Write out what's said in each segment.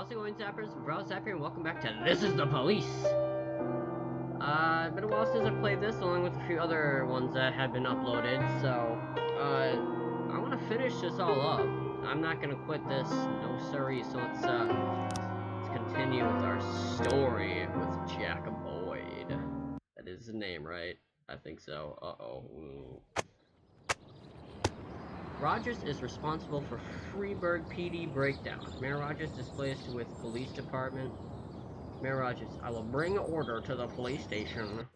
How's it going, Zappers? Bro, Zapper, and welcome back to This Is the Police! It's been a while since I played this, along with a few other ones that have been uploaded, so, I want to finish this all up. I'm not gonna quit this, no sorry, so let's continue with our story with Jack Boyd. That is his name, right? I think so. Uh-oh. Rogers is responsible for Freeburg PD breakdown. Mayor Rogers displaced with police department. Mayor Rogers, I will bring order to the police station.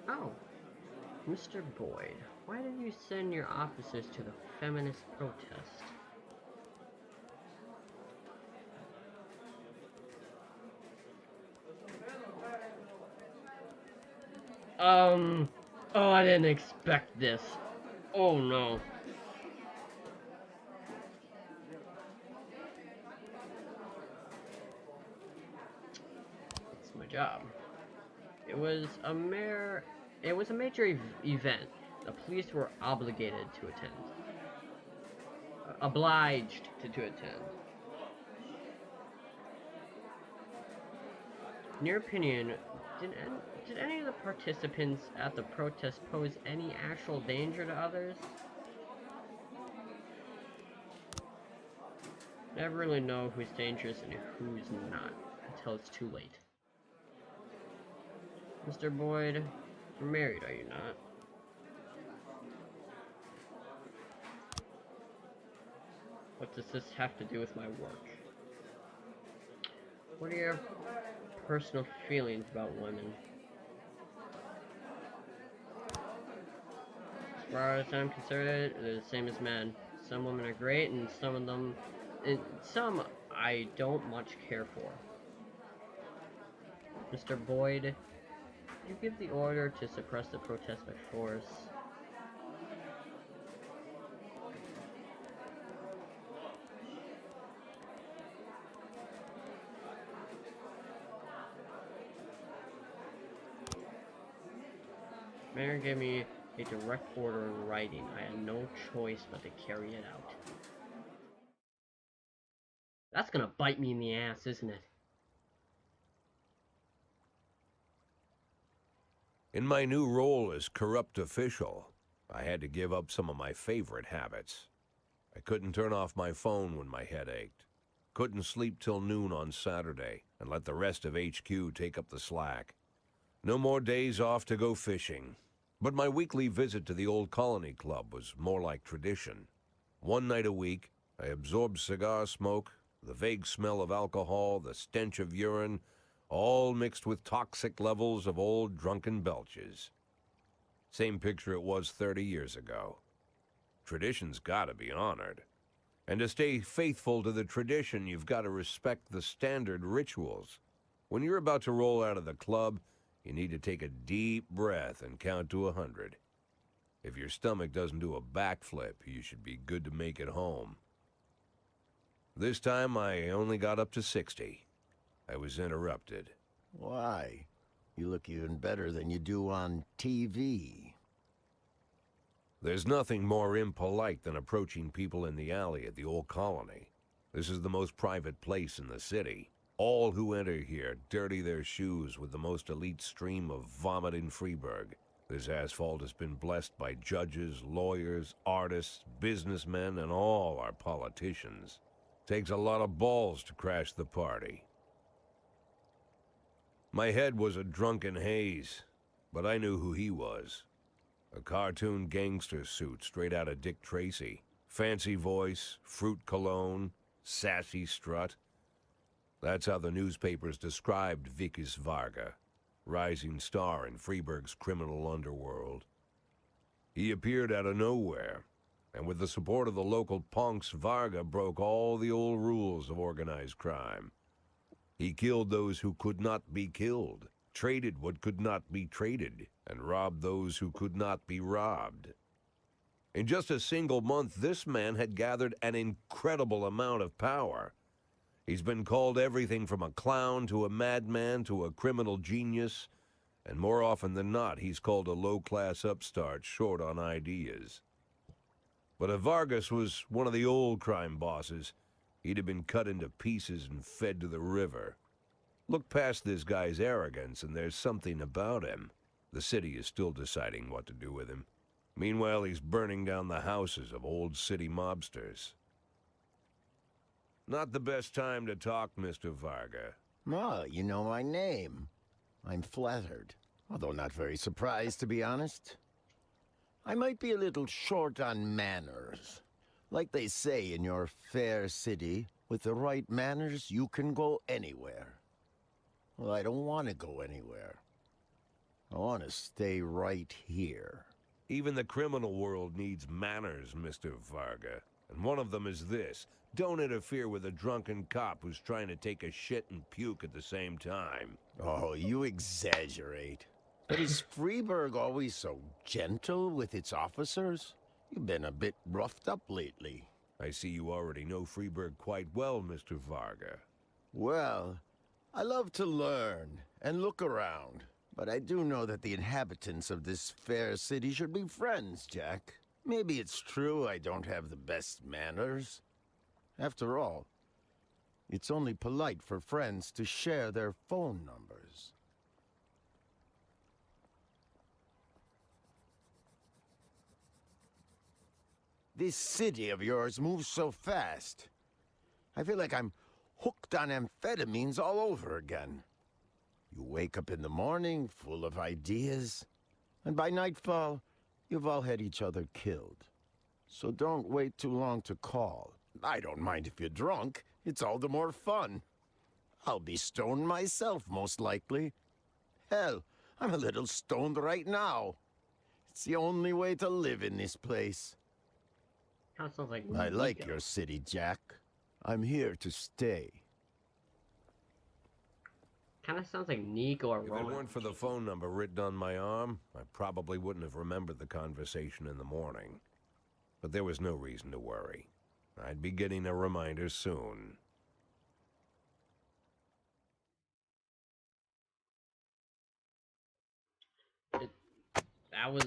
Oh, Mr. Boyd, why did you send your officers to the feminist protest? Oh, I didn't expect this. Oh no. It's my job. It was a major event. The police were obligated to attend. Obliged to attend. In your opinion, did any of the participants at the protest pose any actual danger to others? Never really know who's dangerous and who's not until it's too late. Mr. Boyd, you're married, are you not? What does this have to do with my work? What are your personal feelings about women? As far as I'm concerned, they're the same as men. Some women are great, and some I don't much care for. Mr. Boyd, you give the order to suppress the protest by force. Mayor gave me a direct order in writing. I had no choice but to carry it out. That's gonna bite me in the ass, isn't it? In my new role as corrupt official, I had to give up some of my favorite habits. I couldn't turn off my phone when my head ached. Couldn't sleep till noon on Saturday and let the rest of HQ take up the slack. No more days off to go fishing. But my weekly visit to the old Colony Club was more like tradition. One night a week, I absorbed cigar smoke, the vague smell of alcohol, the stench of urine, all mixed with toxic levels of old drunken belches. Same picture it was 30 years ago. Tradition's gotta be honored. And to stay faithful to the tradition, you've got to respect the standard rituals. When you're about to roll out of the club, you need to take a deep breath and count to 100. If your stomach doesn't do a backflip, you should be good to make it home. This time, I only got up to 60. I was interrupted. Why? You look even better than you do on TV. There's nothing more impolite than approaching people in the alley at the old Colony. This is the most private place in the city. All who enter here dirty their shoes with the most elite stream of vomit in Freeburg. This asphalt has been blessed by judges, lawyers, artists, businessmen, and all our politicians. Takes a lot of balls to crash the party. My head was a drunken haze, but I knew who he was. A cartoon gangster suit straight out of Dick Tracy. Fancy voice, fruit cologne, sassy strut. That's how the newspapers described Vikas Varga, rising star in Freeburg's criminal underworld. He appeared out of nowhere, and with the support of the local punks, Varga broke all the old rules of organized crime. He killed those who could not be killed, traded what could not be traded, and robbed those who could not be robbed. In just a single month, this man had gathered an incredible amount of power. He's been called everything from a clown to a madman to a criminal genius, and more often than not, he's called a low-class upstart short on ideas. But if Vargas was one of the old crime bosses, he'd have been cut into pieces and fed to the river. Look past this guy's arrogance, and there's something about him. The city is still deciding what to do with him. Meanwhile, he's burning down the houses of old city mobsters. Not the best time to talk, Mr. Varga. Oh, you know my name. I'm flattered, although not very surprised, to be honest. I might be a little short on manners. Like they say in your fair city, with the right manners, you can go anywhere. Well, I don't want to go anywhere. I want to stay right here. Even the criminal world needs manners, Mr. Varga. And one of them is this. Don't interfere with a drunken cop who's trying to take a shit and puke at the same time. Oh, you exaggerate. But is Freeburg always so gentle with its officers? You've been a bit roughed up lately. I see you already know Freeburg quite well, Mr. Varga. Well, I love to learn and look around. But I do know that the inhabitants of this fair city should be friends, Jack. Maybe it's true I don't have the best manners. After all, it's only polite for friends to share their phone numbers. This city of yours moves so fast. I feel like I'm hooked on amphetamines all over again. You wake up in the morning full of ideas, and by nightfall, you've all had each other killed. So don't wait too long to call. I don't mind if you're drunk. It's all the more fun. I'll be stoned myself, most likely. Hell, I'm a little stoned right now. It's the only way to live in this place. Kind of sounds like I like Nico. your city, Jack. I'm here to stay. Kind of sounds like Nico or If it Rowan. weren't for the phone number written on my arm, I probably wouldn't have remembered the conversation in the morning. But there was no reason to worry. I'd be getting a reminder soon. That was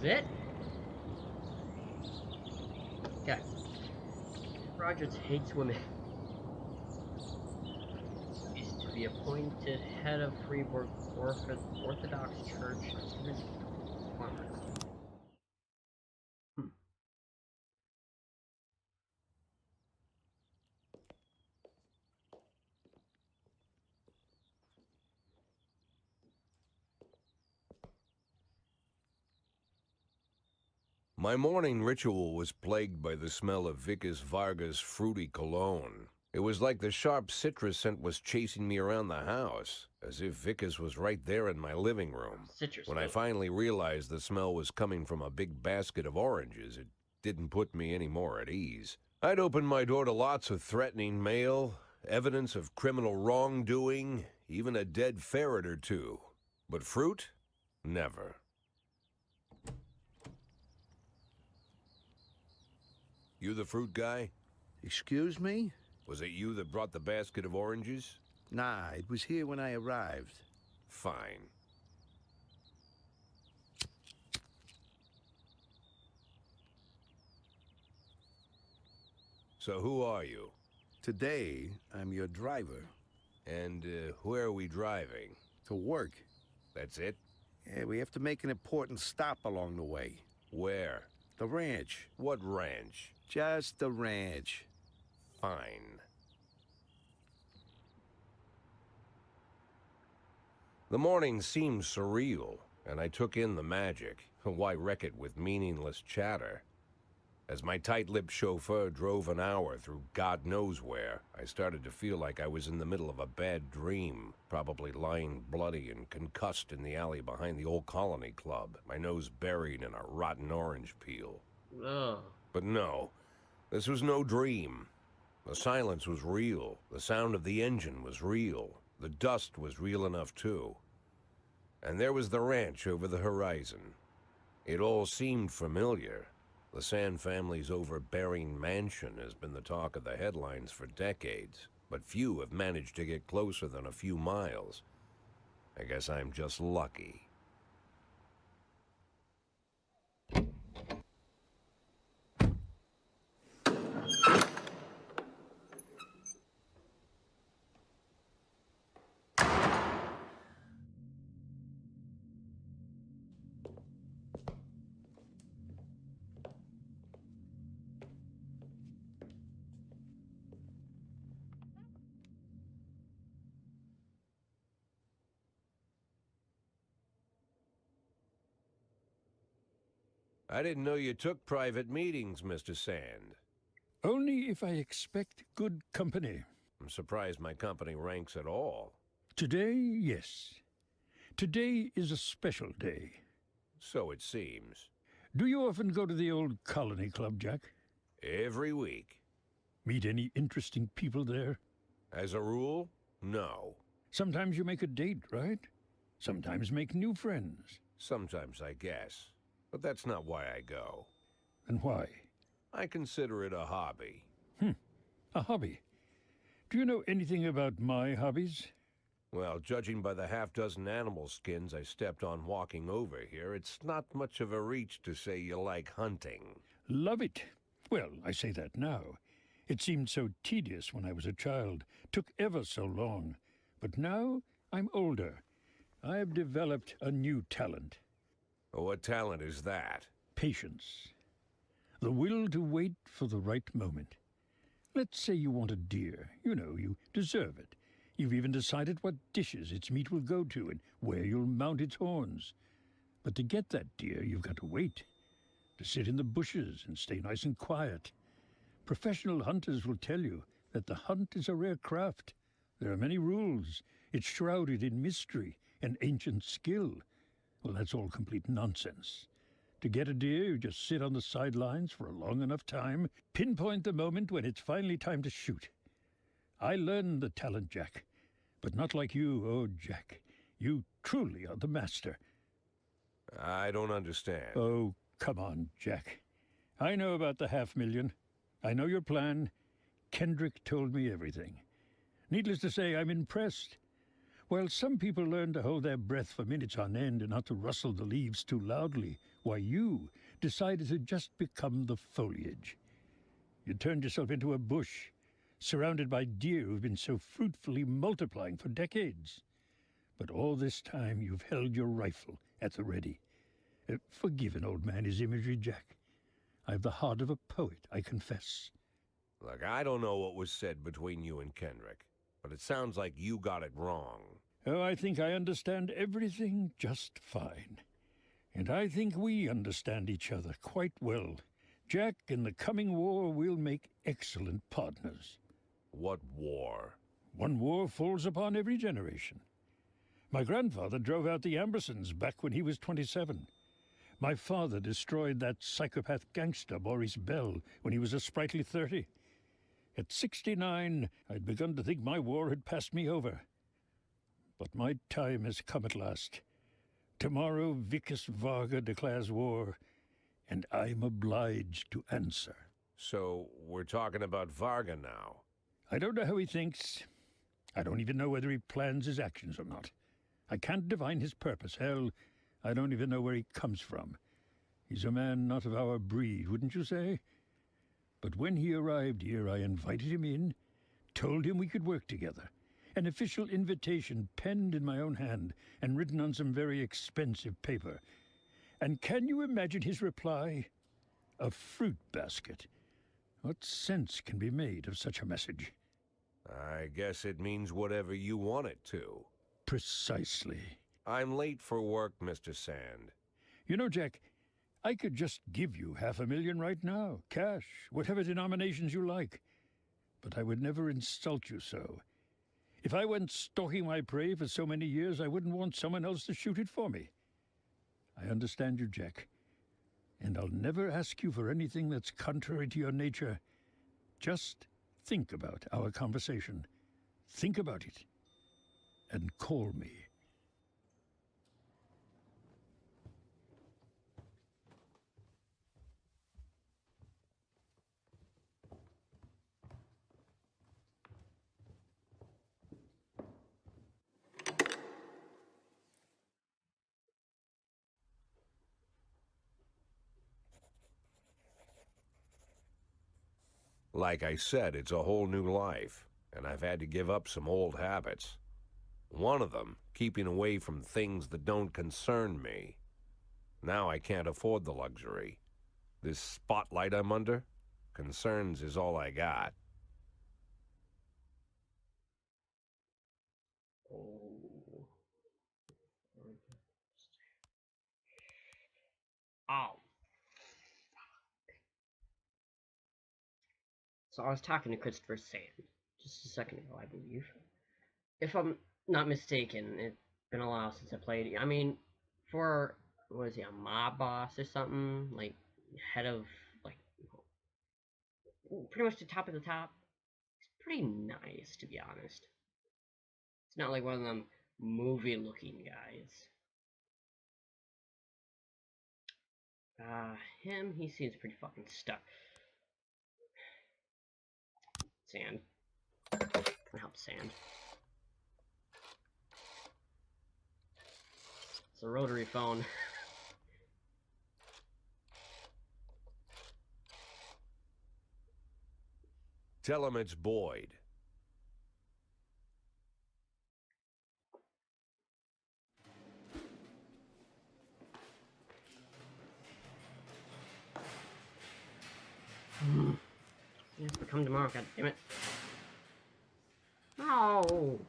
it? Okay. Rogers hates women. Is to be appointed head of Freeburg Orthodox Church. My morning ritual was plagued by the smell of Vickers Vargas' fruity cologne. It was like the sharp citrus scent was chasing me around the house, as if Vickers was right there in my living room. Citrus. When I finally realized the smell was coming from a big basket of oranges, it didn't put me any more at ease. I'd opened my door to lots of threatening mail, evidence of criminal wrongdoing, even a dead ferret or two. But fruit? Never. You the fruit guy? Excuse me? Was it you that brought the basket of oranges? Nah, it was here when I arrived. Fine. So who are you? Today, I'm your driver. And where are we driving? To work. That's it? Yeah, we have to make an important stop along the way. Where? The ranch. What ranch? Just the ranch. Fine. The morning seemed surreal, and I took in the magic. Why wreck it with meaningless chatter? As my tight-lipped chauffeur drove an hour through God knows where, I started to feel like I was in the middle of a bad dream, probably lying bloody and concussed in the alley behind the old Colony Club, my nose buried in a rotten orange peel. Ugh. But no, this was no dream. The silence was real. The sound of the engine was real. The dust was real enough, too. And there was the ranch over the horizon. It all seemed familiar. The Sand family's overbearing mansion has been the talk of the headlines for decades, but few have managed to get closer than a few miles. I guess I'm just lucky. I didn't know you took private meetings, Mr. Sand. Only if I expect good company. I'm surprised my company ranks at all. Today, yes. Today is a special day. So it seems. Do you often go to the old Colony Club, Jack? Every week. Meet any interesting people there? As a rule, no. Sometimes you make a date, right? Sometimes make new friends. Sometimes, I guess. But that's not why I go. And why? I consider it a hobby. A hobby. Do you know anything about my hobbies? Well, judging by the half-dozen animal skins I stepped on walking over here, it's not much of a reach to say you like hunting. Love it. Well, I say that now. It seemed so tedious when I was a child. Took ever so long. But now I'm older. I've developed a new talent. What talent is that? Patience. The will to wait for the right moment. Let's say you want a deer. You know, you deserve it. You've even decided what dishes its meat will go to and where you'll mount its horns. But to get that deer, you've got to wait. To sit in the bushes and stay nice and quiet. Professional hunters will tell you that the hunt is a rare craft. There are many rules. It's shrouded in mystery and ancient skill. Well, that's all complete nonsense. To get a deer, you just sit on the sidelines for a long enough time, pinpoint the moment when it's finally time to shoot. I learned the talent, Jack. But not like you, oh, Jack. You truly are the master. I don't understand. Oh, come on, Jack. I know about the 500,000. I know your plan. Kendrick told me everything. Needless to say, I'm impressed. While some people learn to hold their breath for minutes on end and not to rustle the leaves too loudly, why you decided to just become the foliage. You turned yourself into a bush, surrounded by deer who've been so fruitfully multiplying for decades. But all this time you've held your rifle at the ready. Forgive an old man his imagery, Jack. I've the heart of a poet, I confess. Look, I don't know what was said between you and Kendrick, but it sounds like you got it wrong. Oh, I think I understand everything just fine. And I think we understand each other quite well. Jack, in the coming war, we'll make excellent partners. What war? One war falls upon every generation. My grandfather drove out the Ambersons back when he was 27. My father destroyed that psychopath gangster, Maurice Bell, when he was a sprightly 30. At 69, I'd begun to think my war had passed me over. But my time has come at last. Tomorrow, Vickis Varga declares war, and I'm obliged to answer. So, we're talking about Varga now. I don't know how he thinks. I don't even know whether he plans his actions or not. I can't divine his purpose. Hell, I don't even know where he comes from. He's a man not of our breed, wouldn't you say? But when he arrived here, I invited him in, told him we could work together. An official invitation penned in my own hand and written on some very expensive paper. And can you imagine his reply? A fruit basket. What sense can be made of such a message? I guess it means whatever you want it to. Precisely. I'm late for work, Mr. Sand. You know, Jack, I could just give you 500,000 right now, cash, whatever denominations you like. But I would never insult you so. If I went stalking my prey for so many years, I wouldn't want someone else to shoot it for me. I understand you, Jack. And I'll never ask you for anything that's contrary to your nature. Just think about our conversation. Think about it. And call me. Like I said, it's a whole new life, and I've had to give up some old habits. One of them, keeping away from things that don't concern me. Now I can't afford the luxury. This spotlight I'm under, concerns is all I got. Oh. So I was talking to Christopher Sand just a second ago, I believe. If I'm not mistaken, it's been a while since I played. I mean, for, what is he, a mob boss or something? Like, head of, like, pretty much the top of the top. It's pretty nice, to be honest. It's not like one of them movie-looking guys. Him, he seems pretty fucking stuck. Sand. Can help Sand. It's a rotary phone. Tell him it's Boyd. Yes, but come tomorrow, god damn it. No!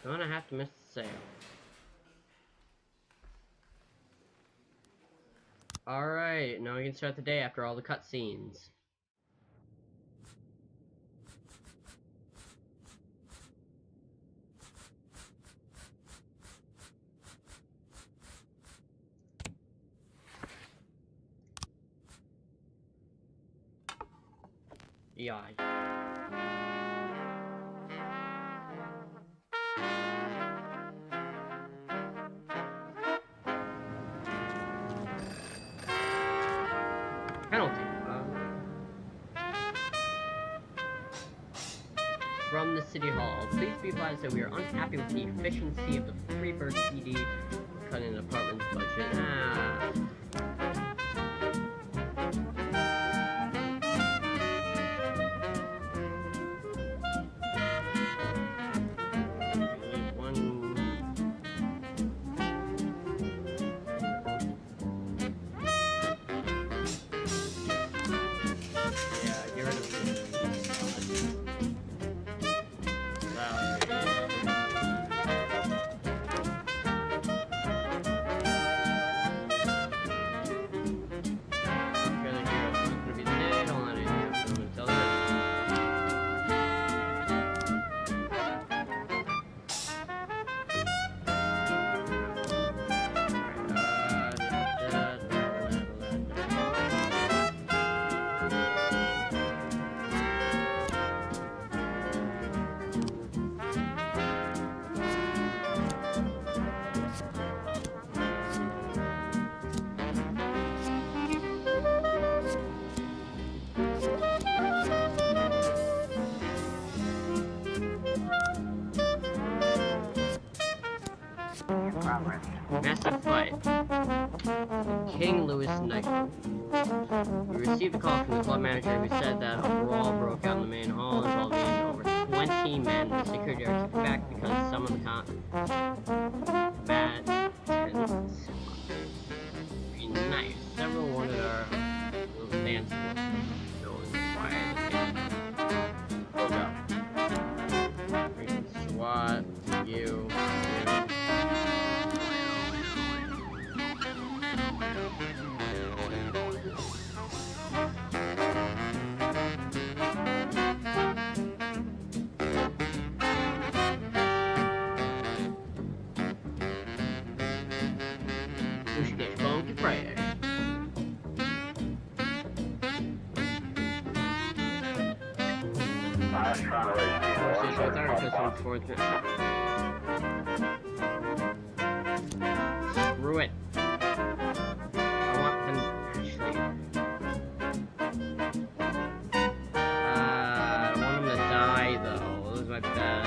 Gonna have to miss the sale. Alright, now we can start the day after all the cutscenes. Yeah. Penalty. From the City Hall. Please be advised that we are unhappy with the efficiency of the Freebird CD. Cutting the apartment's budget. Massive fight. King Louis Nightclub. We received a call from the club manager who said that a brawl broke out in the main hall involving over 20 men. The security are keeping back because some of the combat tents. Very nice. Several wanted our little dance floor. Hold up. We can SWAT you. Screw it. I want them actually. I don't want them to die though. Those are my best.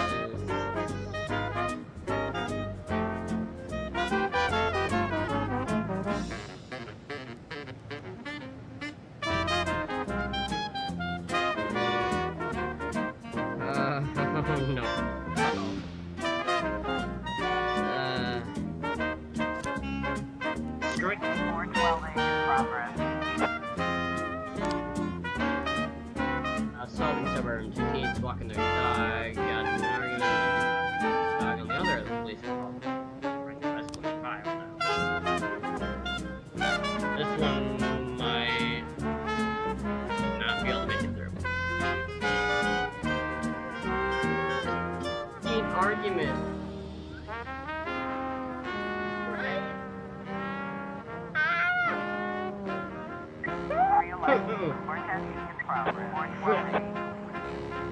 assaulting suburban. Two teens walking their dog. Got an argument. Dog on the other police call. This one might not be able to make it through. Teen argument.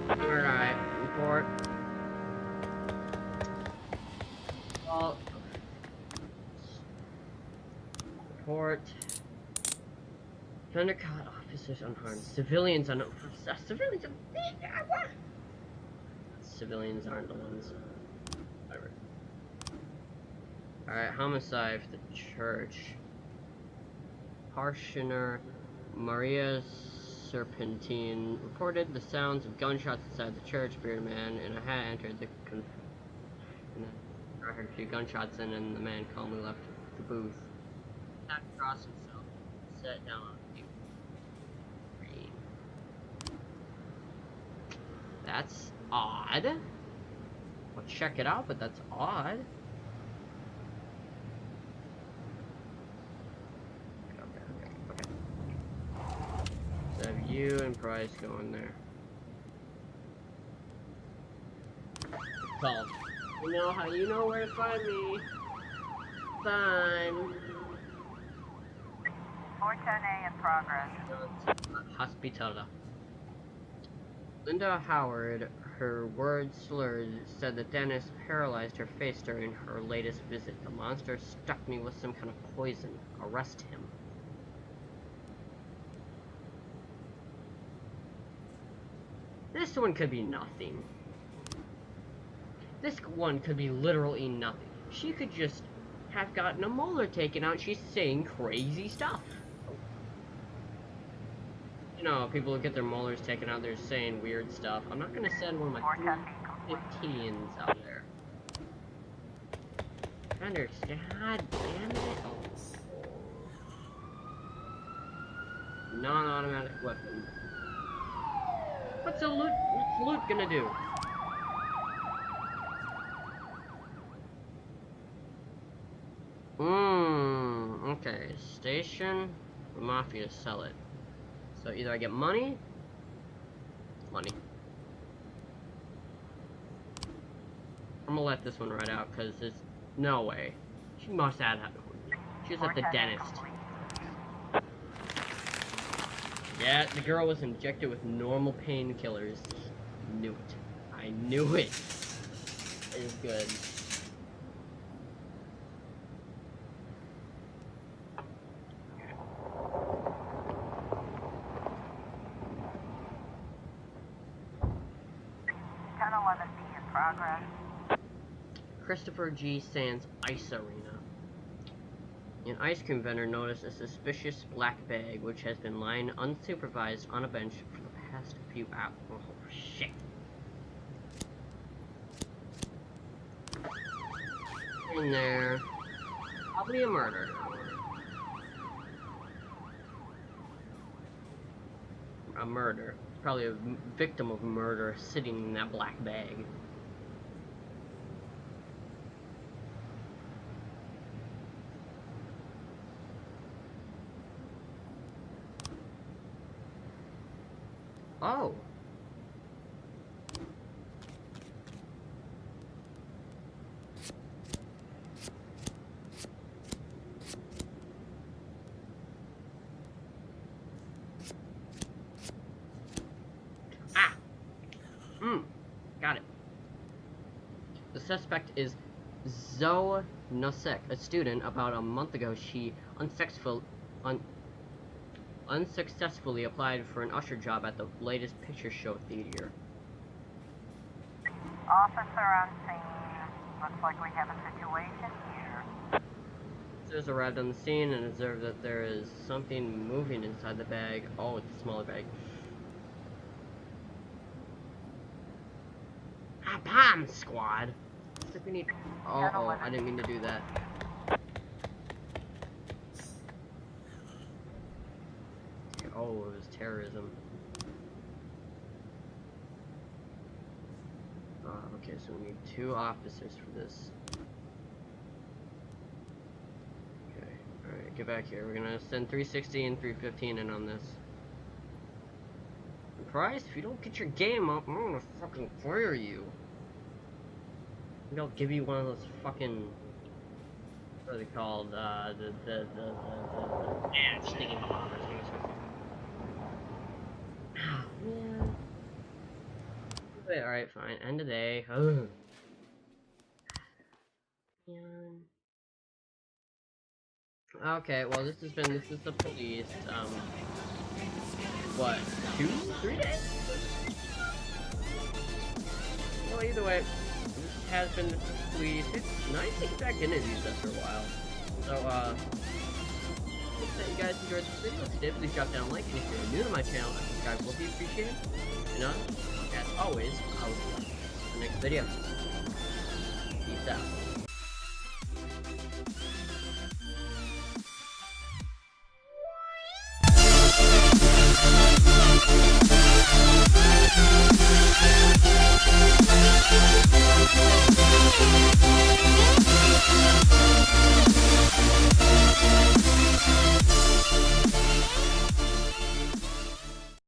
Alright, report. Well, report. Thunder caught officers unharmed. Civilians aren't the ones. Whatever. Alright, homicide for the church. Parishioner Maria Serpentine reported the sounds of gunshots inside the church. Bearded man in a hat entered the I heard a few gunshots and the man calmly left the booth. Sat across himself, sat down on the green. That's odd. I'll check it out, but that's odd. So have you and Price going there. Solved. You know how you know where to find me. Fine. 410A in progress. Hospital. Linda Howard, her words slurred, said that Dennis paralyzed her face during her latest visit. The monster stuck me with some kind of poison. Arrest him. This one could be nothing. This one could be literally nothing. She could just have gotten a molar taken out. She's saying crazy stuff. You know, people who get their molars taken out, they're saying weird stuff. I'm not gonna send one of my 15s out there. God damn it. Oh. Non-automatic weapon. What's loot gonna do? Okay. Station, Mafia, sell it. So either I get money. I'm gonna let this one ride out because there's no way. She must have had. She was at the dentist. Yeah, the girl was injected with normal painkillers. Knew it. I knew it. It was good. Christopher G. Sands Ice Arena. An ice cream vendor noticed a suspicious black bag which has been lying unsupervised on a bench for the past few hours. Oh, shit. In there. Probably a murder. A murder. Probably a victim of murder sitting in that black bag. Oh. Ah. Got it. The suspect is Zoe Nosek, a student. About a month ago, she unsuccessfully applied for an usher job at the latest picture show theater. Officer on scene. Looks like we have a situation here. Officers arrived on the scene and observed that there is something moving inside the bag. Oh, it's a smaller bag. Ah, bomb squad! Looks like we need... Oh, I didn't mean to do that. Oh, it was terrorism. Okay, so we need 2 officers for this. Okay, alright, get back here. We're gonna send 360 and 315 in on this. And Price, if you don't get your game up, I'm gonna fucking fire you. Maybe I'll give you one of those fucking... What are they called? Stinking bombers. Ah, man. Wait, alright, fine. End of day. Ugh. Man. Okay, well, this is the police. What? 2? 3 days? Well, either way, this has been the police. It's nice to get back into these after a while. So, hope that you guys enjoyed this video. If you did, please drop down a like, and if you're new to my channel, a subscribe will be appreciated. If not, as always, I will see you in the next video. Peace out.